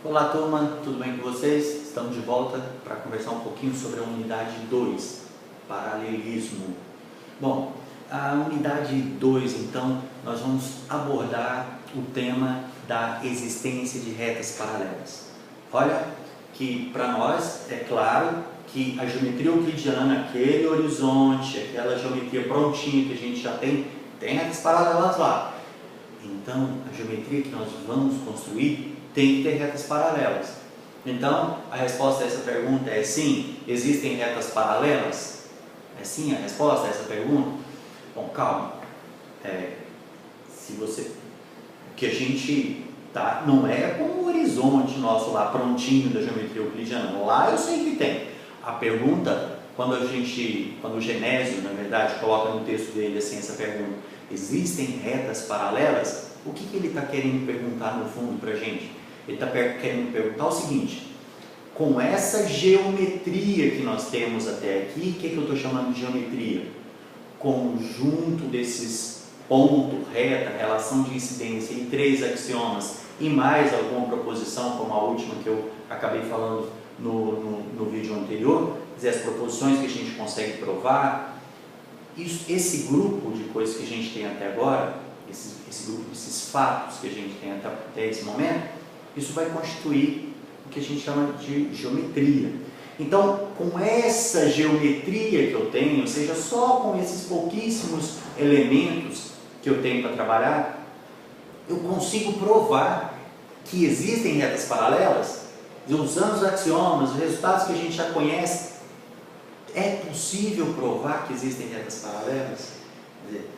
Olá turma, tudo bem com vocês? Estamos de volta para conversar um pouquinho sobre a unidade 2, paralelismo. Bom, a unidade 2, então, nós vamos abordar o tema da existência de retas paralelas. Olha que para nós é claro que a geometria euclidiana, aquele horizonte, aquela geometria prontinha que a gente já tem retas paralelas lá. Então, a geometria que nós vamos construir tem que ter retas paralelas. Então, a resposta a essa pergunta é sim, existem retas paralelas? É sim a resposta a essa pergunta? Bom, calma. O que a gente tá, não é como o horizonte nosso lá prontinho da geometria euclidiana. Lá eu sei que tem. A pergunta, quando o Genésio, na verdade, coloca no texto dele assim essa pergunta, existem retas paralelas? O que ele está querendo perguntar no fundo para a gente? Ele está querendo perguntar o seguinte: com essa geometria que nós temos até aqui, o que eu estou chamando de geometria? Conjunto desses ponto, reta, relação de incidência e 3 axiomas e mais alguma proposição, como a última que eu acabei falando no vídeo anterior, quer dizer, as proposições que a gente consegue provar. Esse grupo de coisas que a gente tem até agora, esses fatos que a gente tem até esse momento, isso vai constituir o que a gente chama de geometria. Então, com essa geometria que eu tenho, ou seja, só com esses pouquíssimos elementos que eu tenho para trabalhar, eu consigo provar que existem retas paralelas, usando os axiomas, os resultados que a gente já conhece. É possível provar que existem retas paralelas? Quer dizer,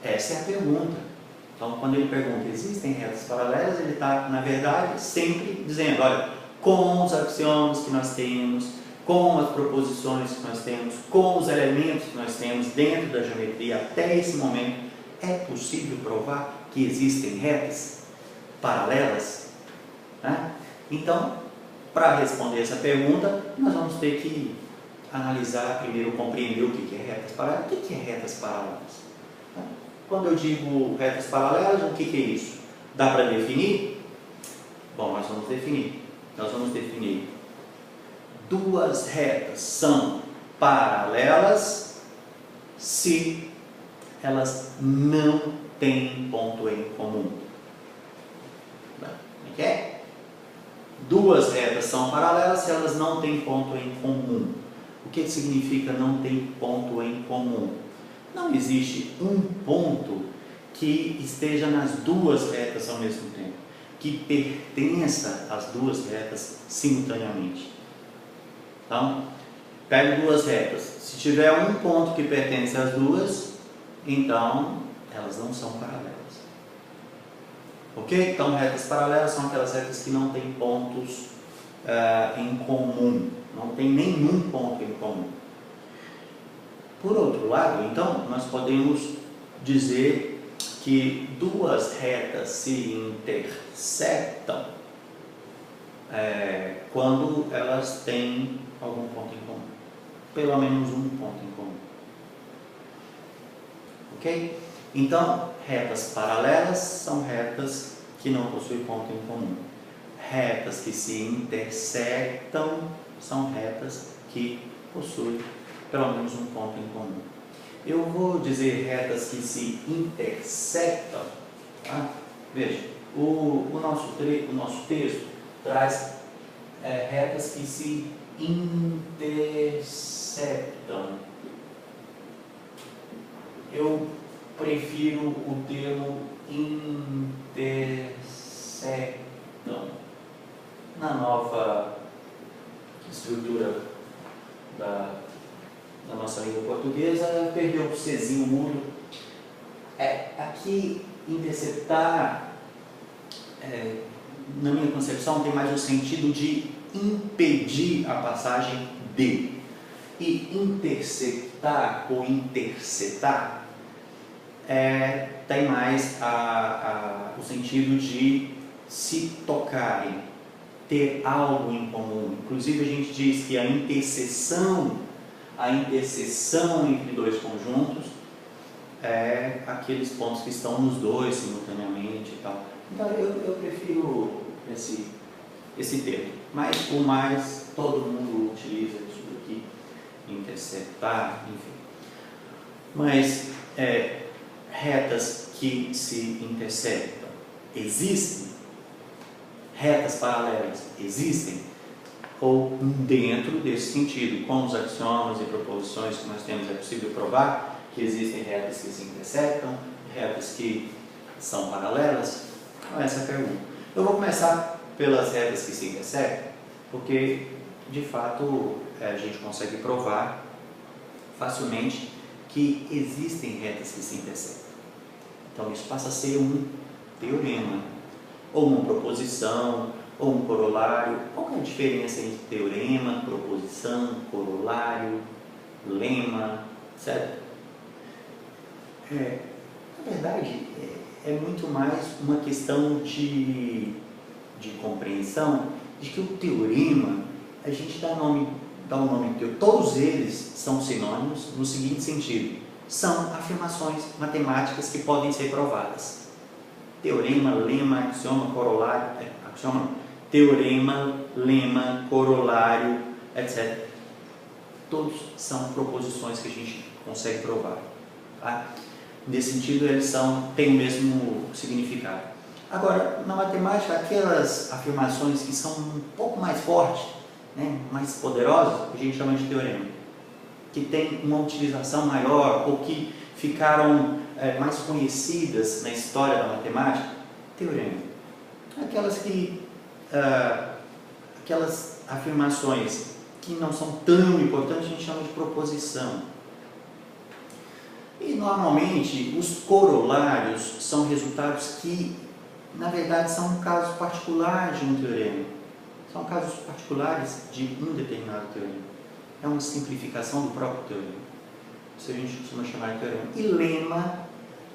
essa é a pergunta. Então, quando ele pergunta, existem retas paralelas, ele está, na verdade, sempre dizendo, olha, com os axiomas que nós temos, com as proposições que nós temos, com os elementos que nós temos dentro da geometria até esse momento, é possível provar que existem retas paralelas? Né? Então, para responder essa pergunta, nós vamos ter que analisar primeiro, compreender o que é retas paralelas. O que é retas paralelas? Quando eu digo retas paralelas, o que é isso? Dá para definir? Bom, nós vamos definir. Nós vamos definir duas retas são paralelas se elas não têm ponto em comum. Como é que é? Duas retas são paralelas se elas não têm ponto em comum. O que significa não tem ponto em comum? Não existe um ponto que esteja nas duas retas ao mesmo tempo, que pertença às duas retas simultaneamente. Então, pega duas retas. Se tiver um ponto que pertence às duas, então elas não são paralelas. Ok? Então, retas paralelas são aquelas retas que não têm pontos em comum. Não tem nenhum ponto em comum. Por outro lado, então, nós podemos dizer que duas retas se intersectam quando elas têm algum ponto em comum. Pelo menos um ponto em comum. Ok? Então, retas paralelas são retas que não possuem ponto em comum. Retas que se intersectam são retas que possuem pelo menos um ponto em comum. Eu vou dizer retas que se intersectam. Tá? Veja, o nosso texto traz retas que se intersectam. Eu prefiro o termo intersectam. Na nova estrutura da nossa língua portuguesa, perdeu o Czinho mudo. Aqui, interceptar, na minha concepção, tem mais o sentido de impedir a passagem de. E interceptar ou intersetar tem mais o sentido de se tocarem, ter algo em comum. Inclusive, a gente diz que a interseção entre dois conjuntos é aqueles pontos que estão nos dois simultaneamente e tal. Então eu prefiro esse termo. Mas por mais, todo mundo utiliza isso aqui, interceptar, enfim. Mas retas que se interceptam existem? Retas paralelas existem? Ou dentro desse sentido, com os axiomas e proposições que nós temos, é possível provar que existem retas que se interceptam, retas que são paralelas? Então, essa é a pergunta. Eu vou começar pelas retas que se interceptam, porque de fato a gente consegue provar facilmente que existem retas que se interceptam. Então isso passa a ser um teorema, ou uma proposição, ou um corolário. Qual é a diferença entre teorema, proposição, corolário, lema, certo? Na verdade, é muito mais uma questão de compreensão de que o teorema, a gente dá um nome, todos eles são sinônimos no seguinte sentido: são afirmações matemáticas que podem ser provadas. Teorema, lema, axioma, corolário, teorema, lema, corolário, etc. Todos são proposições que a gente consegue provar. Tá? Nesse sentido, eles têm o mesmo significado. Agora, na matemática, aquelas afirmações que são um pouco mais fortes, né, mais poderosas, a gente chama de teorema, que tem uma utilização maior ou que ficaram mais conhecidas na história da matemática, teorema. Aquelas afirmações que não são tão importantes, a gente chama de proposição. E normalmente os corolários são resultados que, na verdade, são um caso particular de um teorema. São casos particulares de um determinado teorema. É uma simplificação do próprio teorema. Isso a gente costuma chamar de teorema. E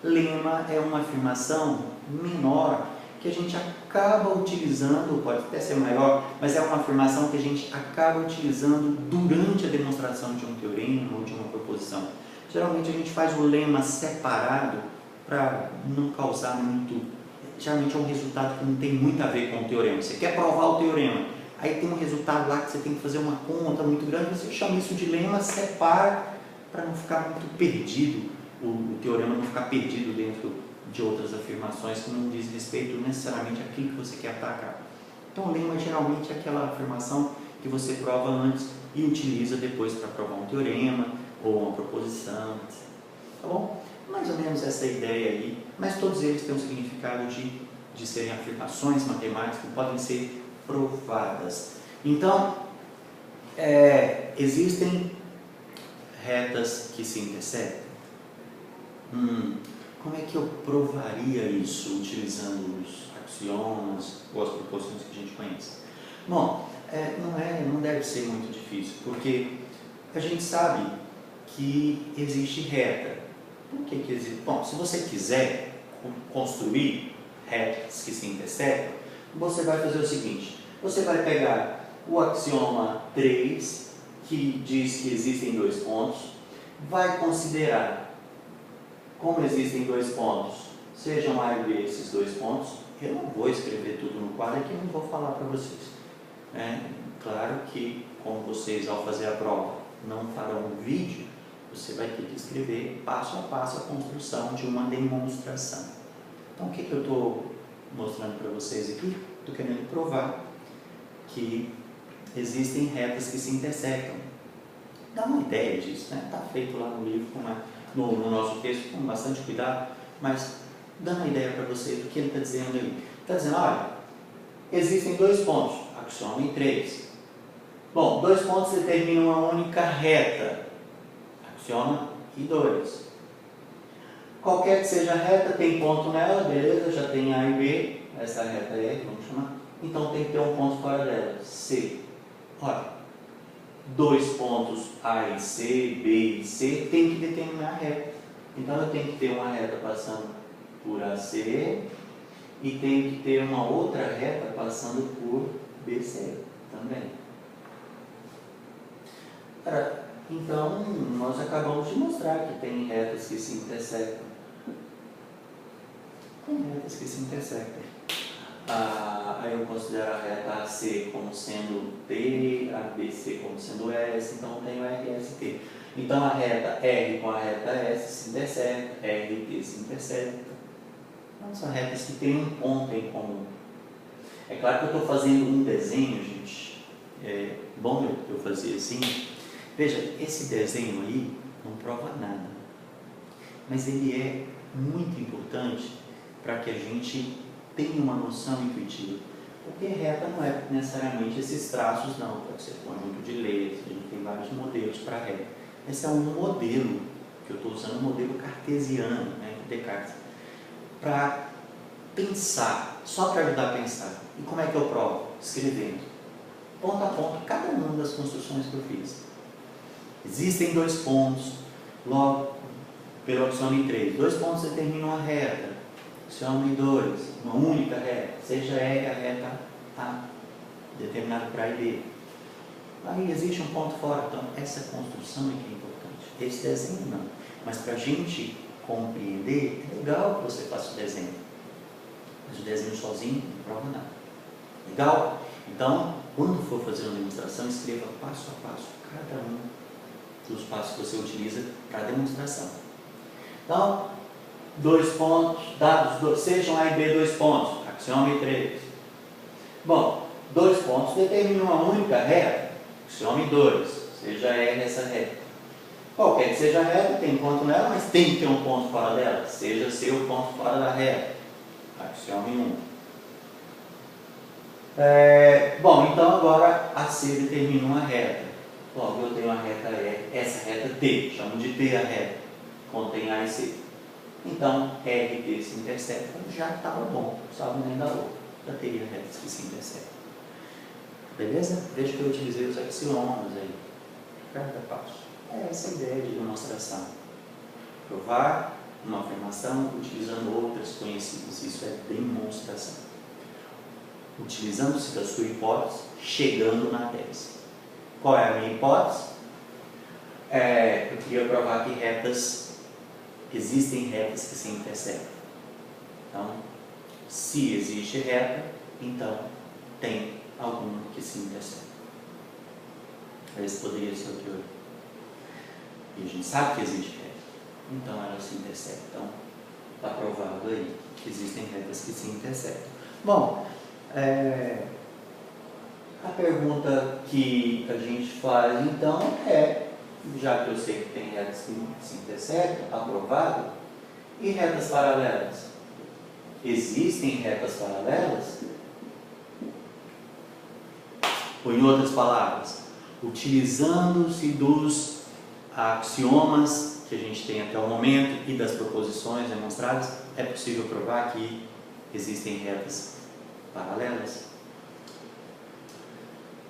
lema é uma afirmação menor que a gente acaba utilizando, pode até ser maior, mas é uma afirmação que a gente acaba utilizando durante a demonstração de um teorema ou de uma proposição. Geralmente a gente faz o lema separado para não causar muito. Geralmente é um resultado que não tem muito a ver com o teorema. Você quer provar o teorema, aí tem um resultado lá que você tem que fazer uma conta muito grande, você chama isso de lema, separa para não ficar muito perdido, o teorema não ficar perdido dentro de outras afirmações que não diz respeito necessariamente àquilo que você quer atacar. Então o lema geralmente é aquela afirmação que você prova antes e utiliza depois para provar um teorema ou uma proposição, etc. Tá bom? Mais ou menos essa ideia aí, mas todos eles têm um significado de serem afirmações matemáticas que podem ser provadas. Então, existem retas que se interceptam. Como é que eu provaria isso utilizando os axiomas ou as proposições que a gente conhece? Bom, não deve ser muito difícil, porque a gente sabe que existe reta. Por que existe? Bom, se você quiser construir retas que se interceptam, você vai fazer o seguinte: você vai pegar o axioma 3, que diz que existem dois pontos, vai considerar como existem dois pontos, sejam A e B esses dois pontos. Eu não vou escrever tudo no quadro aqui, não vou falar para vocês. Claro que, como vocês ao fazer a prova não farão um vídeo, você vai ter que escrever passo a passo a construção de uma demonstração. Então o que eu estou mostrando para vocês aqui? Estou querendo provar que existem retas que se interceptam. Dá uma ideia disso, né? Está feito lá no livro, no nosso texto, com bastante cuidado, mas dá uma ideia para vocês do que ele está dizendo ali. Está dizendo, olha, existem dois pontos, axioma em 3. Bom, dois pontos determinam uma única reta, axioma e 2. Qualquer que seja a reta, tem ponto nela, beleza, já tem A e B, essa reta é, vamos chamar, então tem que ter um ponto fora dela, C. Olha, dois pontos A e C, B e C, tem que determinar a reta. Então eu tenho que ter uma reta passando por AC e tenho que ter uma outra reta passando por BC também. Então nós acabamos de mostrar que tem retas que se intersectam. Tem retas que se intersectam. aí eu considero a reta AC como sendo D, a BC como sendo S, então eu tenho RST. Então a reta R com a reta S se intercepta, RT se intercepta. Então são retas que têm um ponto em comum. É claro que eu estou fazendo um desenho, gente, é bom eu fazer assim. Veja, esse desenho aí não prova nada, mas ele é muito importante para que a gente tenha uma noção intuitiva. Porque reta não é necessariamente esses traços, não. Pode ser conjunto de letras, a gente tem vários modelos para reta. Esse é um modelo, que eu estou usando um modelo cartesiano, né, de Descartes, para pensar, só para ajudar a pensar. E como é que eu provo? Escrevendo, ponto a ponto, cada uma das construções que eu fiz. Existem dois pontos, logo, pelo axioma 3. Dois pontos determinam a reta. Axioma 2, uma única reta, seja R a reta A, determinada por A e B. Aí existe um ponto fora, então essa construção é que é importante. Esse desenho não. Mas para a gente compreender, é legal que você faça o desenho. Mas o desenho sozinho não prova nada. Legal? Então, quando for fazer uma demonstração, escreva passo a passo cada um dos passos que você utiliza para a demonstração. Então, dois pontos, dados, sejam A e B dois pontos, axioma 3. Bom, dois pontos determinam uma única reta, axioma 2, seja R essa reta. Qualquer que seja a reta, tem ponto nela, mas tem que ter um ponto fora dela, seja seu ponto fora da reta, axioma 1. Bom, então agora AC determina uma reta. Logo eu tenho a reta E, essa reta T, chamo de T a reta, contém A e C. Então, RT se intercepta, já estava bom, sabe nem da outra, já teria retas que se interceptam. Beleza? Veja que eu utilizei os axiomas aí, cada passo. É essa a ideia de demonstração. Provar uma afirmação utilizando outras conhecidas, isso é demonstração. Utilizando-se da sua hipótese, chegando na tese. Qual é a minha hipótese? Eu queria provar que existem retas que se interceptam. Então, se existe reta, então tem alguma que se intercepta. Esse poderia ser o teorema. E a gente sabe que existe reta, então ela se intercepta. Então, está provado aí que existem retas que se interceptam. Bom, a pergunta que a gente faz então já que eu sei que tem retas que se interceptam, aprovado, e retas paralelas? Existem retas paralelas? Ou em outras palavras, utilizando-se dos axiomas que a gente tem até o momento e das proposições demonstradas, é possível provar que existem retas paralelas?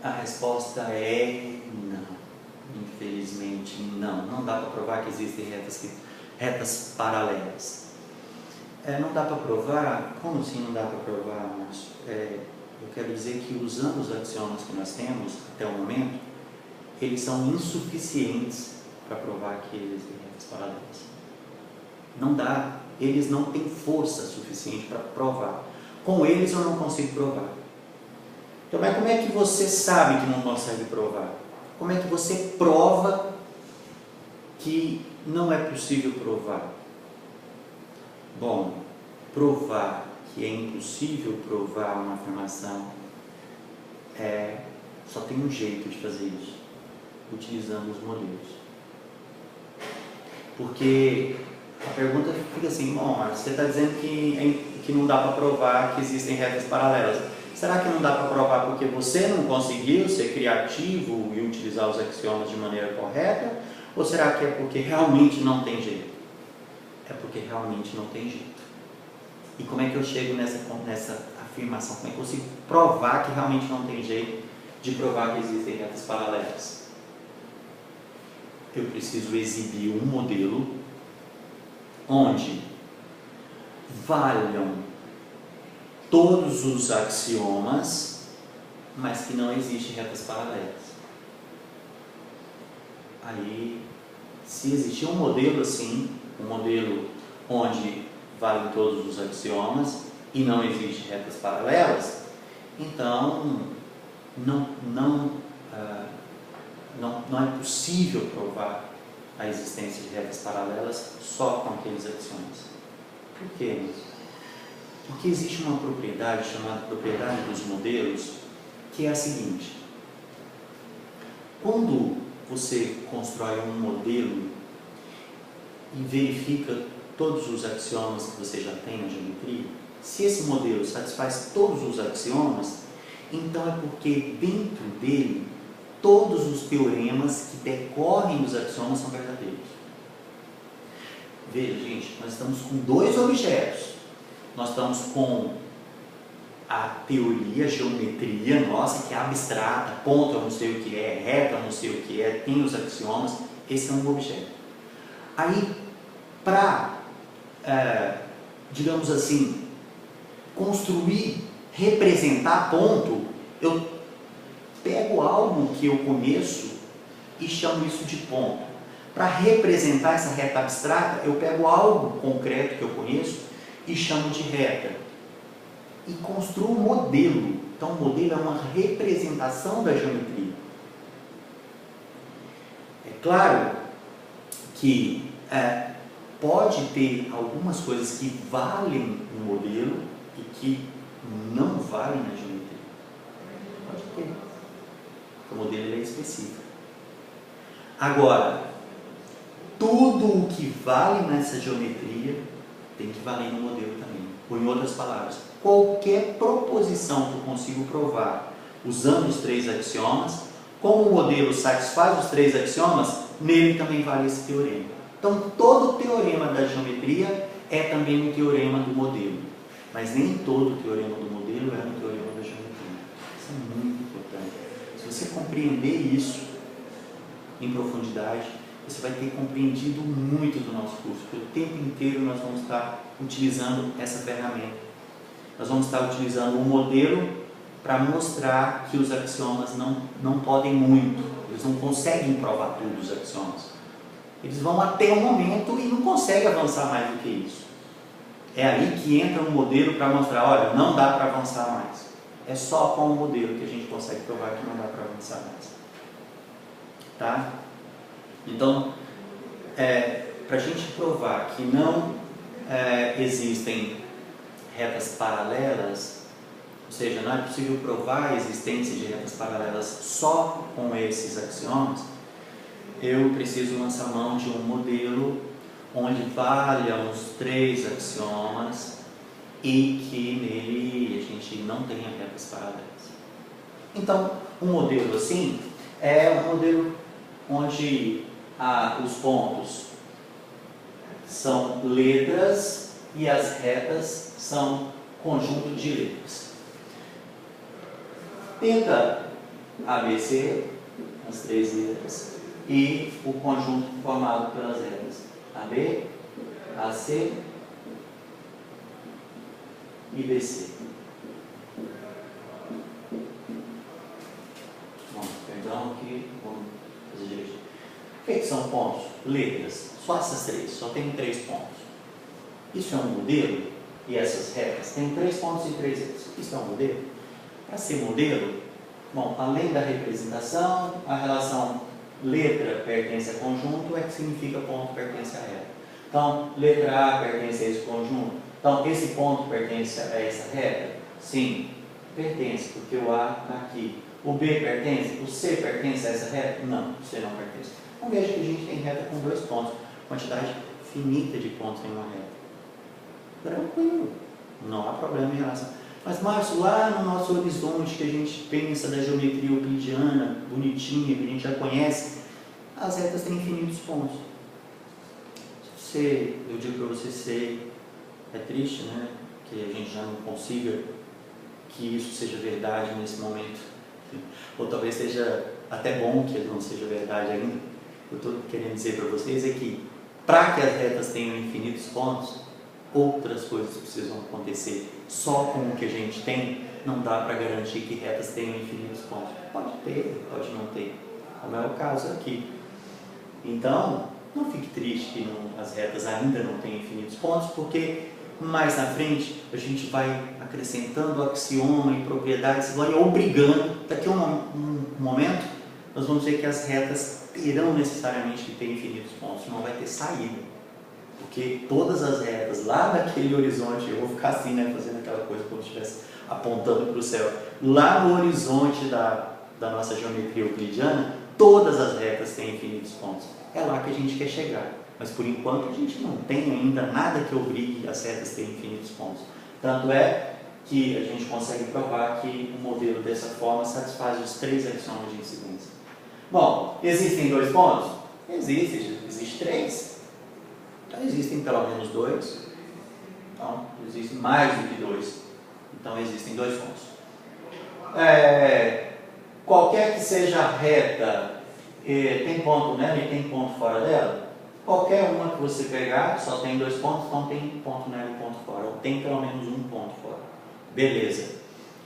A resposta é não. Infelizmente, não. Não dá para provar que existem retas paralelas. Não dá para provar? Como assim não dá para provar, Márcio? Eu quero dizer que usando os axiomas que nós temos até o momento, eles são insuficientes para provar que existem retas paralelas. Não dá. Eles não têm força suficiente para provar. Com eles eu não consigo provar. Então, mas como é que você sabe que não consegue provar? Como é que você prova que não é possível provar? Bom, provar que é impossível provar uma afirmação só tem um jeito de fazer isso, utilizando os modelos. Porque a pergunta fica assim, bom, você está dizendo que não dá para provar que existem retas paralelas. Será que não dá para provar porque você não conseguiu ser criativo e utilizar os axiomas de maneira correta? Ou será que é porque realmente não tem jeito? É porque realmente não tem jeito. E como é que eu chego nessa afirmação? Como é que eu consigo provar que realmente não tem jeito de provar que existem retas paralelas? Eu preciso exibir um modelo onde valham todos os axiomas, mas que não existem retas paralelas. Aí, se existir um modelo assim, um modelo onde valem todos os axiomas e não existem retas paralelas, Então, não é possível provar a existência de retas paralelas só com aqueles axiomas. Por quê? Porque existe uma propriedade chamada propriedade dos modelos, que é a seguinte: quando você constrói um modelo e verifica todos os axiomas que você já tem na geometria, se esse modelo satisfaz todos os axiomas, então é porque dentro dele todos os teoremas que decorrem dos axiomas são verdadeiros. Veja, gente, nós estamos com dois objetos. Nós estamos com a teoria, a geometria nossa, que é abstrata, ponto eu não sei o que é, reta eu não sei o que é, tem os axiomas, esse é um objeto. Aí, para, digamos assim, construir, representar ponto, eu pego algo que eu conheço e chamo isso de ponto. Para representar essa reta abstrata, eu pego algo concreto que eu conheço e chamo de reta. E construo um modelo. Então, o modelo é uma representação da geometria. É claro que pode ter algumas coisas que valem no modelo e que não valem na geometria. Pode ter. O modelo é específico. Agora, tudo o que vale nessa geometria tem que valer no modelo também. Ou em outras palavras, qualquer proposição que eu consigo provar usando os três axiomas, como o modelo satisfaz os três axiomas, nele também vale esse teorema. Então, todo teorema da geometria é também um teorema do modelo. Mas nem todo teorema do modelo é um teorema da geometria. Isso é muito importante. Se você compreender isso em profundidade, você vai ter compreendido muito do nosso curso, porque o tempo inteiro nós vamos estar utilizando essa ferramenta. Nós vamos estar utilizando um modelo para mostrar que os axiomas não podem muito, eles não conseguem provar tudo os axiomas. Eles vão até um momento e não conseguem avançar mais do que isso. É aí que entra um modelo para mostrar, olha, não dá para avançar mais. É só com o modelo que a gente consegue provar que não dá para avançar mais. Tá? Então, para a gente provar que não existem retas paralelas, ou seja, não é possível provar a existência de retas paralelas só com esses axiomas, eu preciso lançar mão de um modelo onde valham os três axiomas e que nele a gente não tenha retas paralelas. Então, um modelo assim é um modelo onde os pontos são letras e as retas são conjunto de letras. Tenta ABC, as três letras, e o conjunto formado pelas retas AB, AC e BC. Bom, perdão que vamos fazer direitinho. O que são pontos? Letras. Só essas três, só tem 3 pontos. Isso é um modelo? E essas retas têm 3 pontos e 3 retas. Isso é um modelo? Para ser modelo, bom, além da representação, a relação letra pertence a conjunto é que significa ponto pertence a reta. Então, letra A pertence a esse conjunto. Então, esse ponto pertence a essa reta? Sim, pertence, porque o A está aqui. O B pertence? O C pertence a essa reta? Não, o C não pertence. Então, veja que a gente tem reta com 2 pontos. Quantidade finita de pontos em uma reta. Tranquilo, não há problema em relação. Mas, Márcio, lá no nosso horizonte que a gente pensa da geometria euclidiana, bonitinha, que a gente já conhece, as retas têm infinitos pontos. Eu digo para você ser, é triste, né? Que a gente já não consiga que isso seja verdade nesse momento. Ou talvez seja até bom que não seja verdade ainda. O que eu estou querendo dizer para vocês é que, para que as retas tenham infinitos pontos, outras coisas precisam acontecer. Só com o que a gente tem, não dá para garantir que retas tenham infinitos pontos. Pode ter, pode não ter, como é o caso aqui. Então, não fique triste que as retas ainda não têm infinitos pontos, porque mais na frente, a gente vai acrescentando axioma e propriedades, vai obrigando, daqui a um momento, nós vamos ver que as retas terão necessariamente que ter infinitos pontos, não vai ter saída. Porque todas as retas lá daquele horizonte, eu vou ficar assim, né, fazendo aquela coisa como se estivesse apontando para o céu, lá no horizonte da nossa geometria euclidiana, todas as retas têm infinitos pontos. É lá que a gente quer chegar. Mas por enquanto a gente não tem ainda nada que obrigue as retas a terem infinitos pontos. Tanto é que a gente consegue provar que um modelo dessa forma satisfaz os 3 axiomas de incidência. Bom, existem 2 pontos? Existe 3. Então existem pelo menos 2. Então existe mais do que 2. Então existem 2 pontos. Qualquer que seja a reta, tem ponto nela e tem ponto fora dela? Qualquer uma que você pegar, só tem 2 pontos, então tem ponto nela e ponto fora. Ou tem pelo menos um ponto fora. Beleza.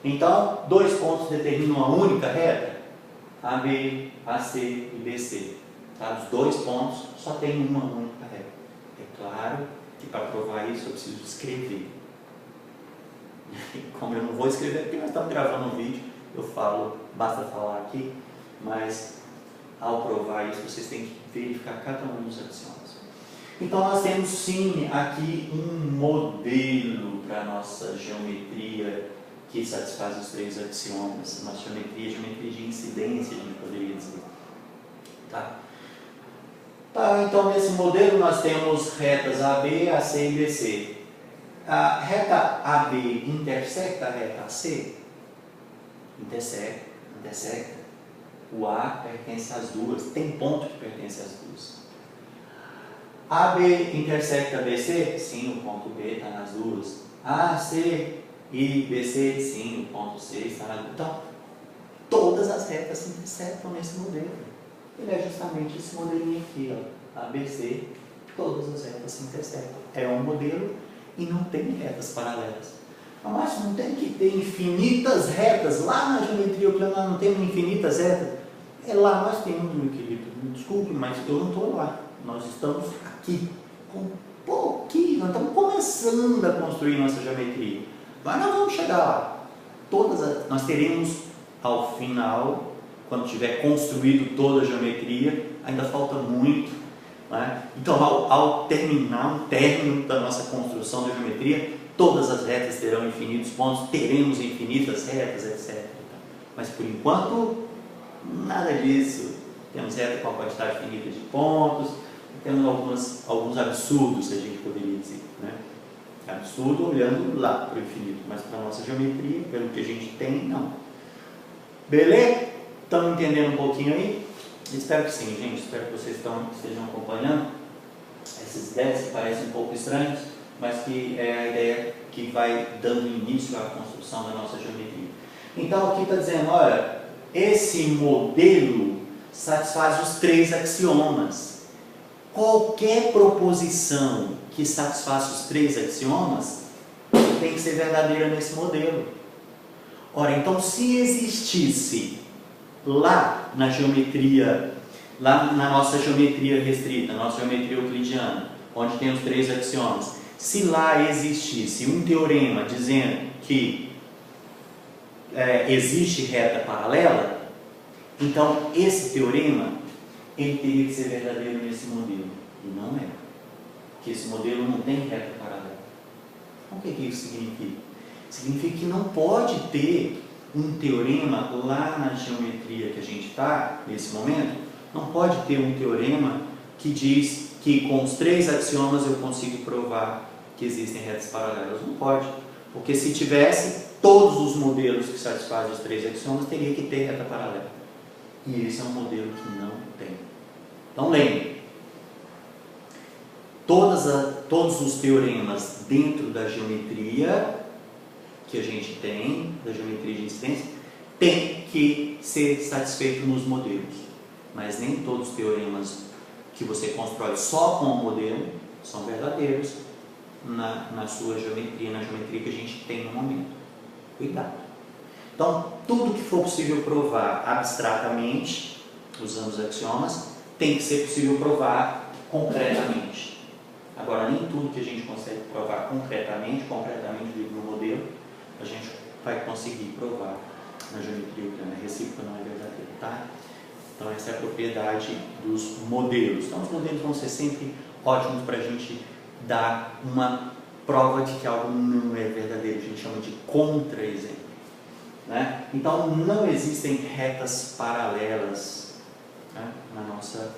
Então, 2 pontos determinam uma única reta? AB, AC e BC. Tá? Os 2 pontos só tem uma única reta. É claro que para provar isso eu preciso escrever. Como eu não vou escrever, porque nós estamos gravando um vídeo, eu falo, basta falar aqui, mas ao provar isso vocês têm que verificar cada um dos axiomas. Então nós temos sim aqui um modelo para a nossa geometria que satisfaz os 3 axiomas. Nossa geometria de incidência, a gente poderia dizer. Tá? Então nesse modelo nós temos retas AB, AC e BC. A reta AB intersecta a reta AC? Intersecta. O A pertence às duas, tem ponto que pertence às duas. AB intersecta BC? Sim, o ponto B está nas duas. AC e BC? Sim, o ponto C está nas duas. Então, todas as retas se intersectam nesse modelo. Ele é justamente esse modelinho aqui, ó. ABC, todas as retas se intersectam. É um modelo e não tem retas paralelas. Mas não tem que ter infinitas retas. Lá na geometria euclidiana não tem infinitas retas. Lá nós temos um equilíbrio. Desculpe, mas eu não estou lá. Nós estamos aqui com um pouquinho. Nós estamos começando a construir nossa geometria. Mas nós vamos chegar lá. Nós teremos ao final, quando tiver construído toda a geometria, ainda falta muito. Né? Então, ao terminar um término da nossa construção da geometria, todas as retas terão infinitos pontos, teremos infinitas retas, etc. Mas por enquanto, nada disso. Temos reta com a quantidade finita de pontos, temos alguns absurdos, que a gente poderia dizer. Né? Absurdo olhando lá para o infinito, mas para a nossa geometria, pelo que a gente tem, não. Beleza? Estamos entendendo um pouquinho aí? Espero que sim, gente. Espero que vocês estejam acompanhando. Essas ideias que parecem um pouco estranhas, mas que é a ideia que vai dando início à construção da nossa geometria. Então aqui está dizendo, olha, esse modelo satisfaz os 3 axiomas. Qualquer proposição que satisfaça os 3 axiomas tem que ser verdadeira nesse modelo. Ora, então se existisse lá na geometria, lá na nossa geometria restrita, nossa geometria euclidiana, onde tem os 3 axiomas, se lá existisse um teorema dizendo que existe reta paralela, então esse teorema ele teria que ser verdadeiro nesse modelo. E não é. Porque esse modelo não tem reta paralela. Então, o que isso significa? Significa que não pode ter um teorema lá na geometria que a gente está, nesse momento, não pode ter um teorema que diz que com os 3 axiomas eu consigo provar que existem retas paralelas. Não pode. Porque se tivesse, todos os modelos que satisfazem os 3 axiomas teria que ter reta paralela. E esse é um modelo que não tem. Então lembre, todos os teoremas dentro da geometria que a gente tem, da geometria de incidência, tem que ser satisfeito nos modelos. Mas nem todos os teoremas que você constrói só com o modelo são verdadeiros na sua geometria, na geometria que a gente tem no momento. Cuidado. Então, tudo que for possível provar abstratamente, usando os axiomas, tem que ser possível provar concretamente. Agora, nem tudo que a gente consegue provar concretamente no modelo, a gente vai conseguir provar na geometria euclidiana. A recíproca não é verdadeira, tá? Então, essa é a propriedade dos modelos. Então, os modelos vão ser sempre ótimos para a gente dar uma prova de que algo não é verdadeiro. A gente chama de contra-exemplo, né? Então, não existem retas paralelas, né, na nossa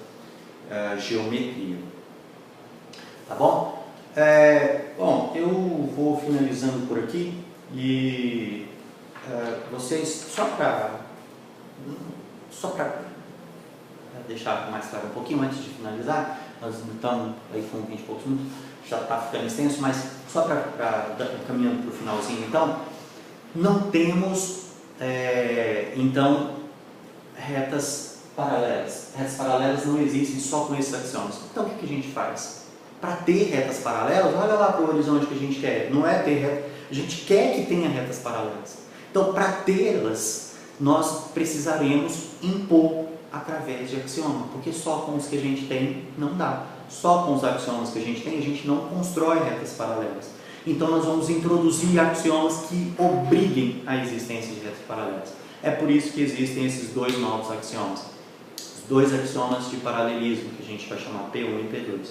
geometria. Tá bom? Bom, eu vou finalizando por aqui e vocês, só para deixar mais claro um pouquinho antes de finalizar, nós estamos aí com 20 e poucos minutos, já está ficando extenso, mas só para caminhando para o finalzinho, então, não temos, então, retas paralelas. Retas paralelas não existem só com esses axiomas. Então, o que a gente faz? Para ter retas paralelas, olha lá para o horizonte que a gente quer. Não é ter retas, a gente quer que tenha retas paralelas. Então, para tê-las, nós precisaremos impor através de axioma, porque só com os que a gente tem não dá. Só com os axiomas que a gente não constrói retas paralelas. Então, nós vamos introduzir axiomas que obriguem a existência de retas paralelas. É por isso que existem esses dois novos axiomas. Os dois axiomas de paralelismo, que a gente vai chamar P1 e P2.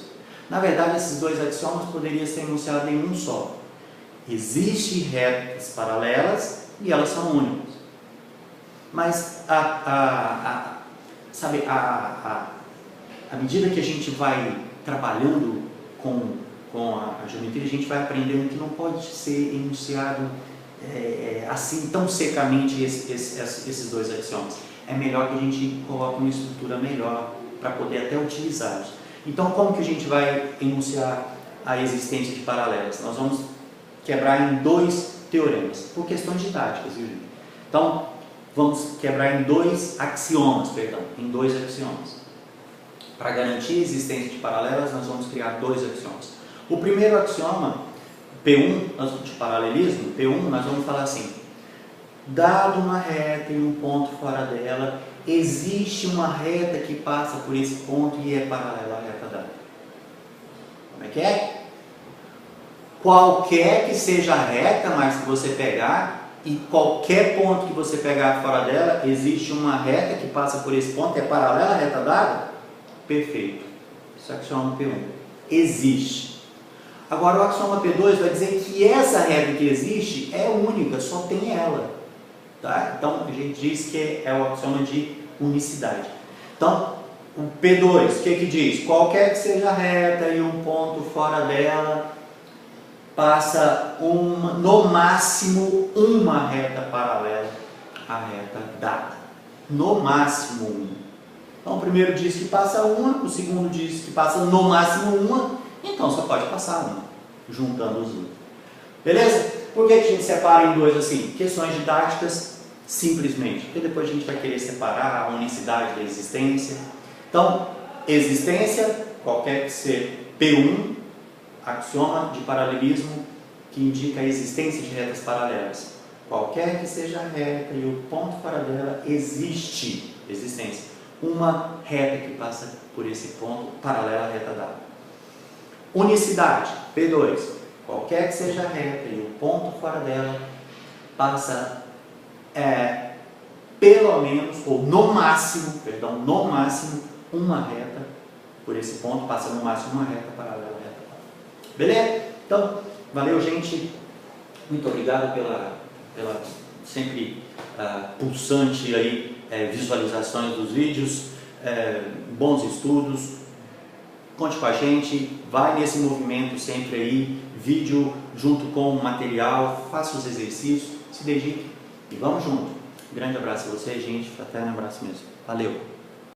Na verdade, esses dois axiomas poderiam ser enunciados em um só. Existem retas paralelas e elas são únicas. Mas à medida que a gente vai trabalhando com a geometria, a gente vai aprendendo que não pode ser enunciado assim tão secamente esses dois axiomas. É melhor que a gente coloque uma estrutura melhor para poder até utilizá-los. Então, como que a gente vai enunciar a existência de paralelas? Nós vamos quebrar em dois teoremas, por questões didáticas, viu, gente? Então, vamos quebrar em dois axiomas. Para garantir a existência de paralelas, nós vamos criar dois axiomas. O primeiro axioma, P1, de paralelismo, P1, nós vamos falar assim: dado uma reta e um ponto fora dela, existe uma reta que passa por esse ponto e é paralela à reta dada. Como é que é? Qualquer que seja a reta, mas que você pegar, e qualquer ponto que você pegar fora dela, existe uma reta que passa por esse ponto, é paralela à reta dada? Perfeito. Isso é o axioma P1. Existe. Agora o axioma P2 vai dizer que essa reta que existe é única, só tem ela. Tá? Então a gente diz que é o axioma de unicidade. Então, o P2, o que diz? Qualquer que seja a reta e um ponto fora dela, passa no máximo uma reta paralela à reta dada. No máximo uma. Então o primeiro diz que passa uma, o segundo diz que passa no máximo uma, então só pode passar uma, juntando os dois. Beleza? Por que a gente separa em dois assim? Questões didáticas, simplesmente. Porque depois a gente vai querer separar a unicidade da existência. Então, existência, qualquer que seja P1, axioma de paralelismo que indica a existência de retas paralelas. Qualquer que seja a reta e o ponto fora dela, existe existência. Uma reta que passa por esse ponto paralela à reta dada. Unicidade, P2. Qualquer que seja a reta e o ponto fora dela, passa pelo menos, ou no máximo, uma reta por esse ponto, passa no máximo uma reta paralela à reta dada. Beleza? Então, valeu, gente. Muito obrigado pela sempre pulsante aí, visualizações dos vídeos, bons estudos. Conte com a gente, vai nesse movimento sempre aí, vídeo junto com o material, faça os exercícios, se dedique e vamos junto. Grande abraço a vocês, gente, fraterno abraço mesmo. Valeu!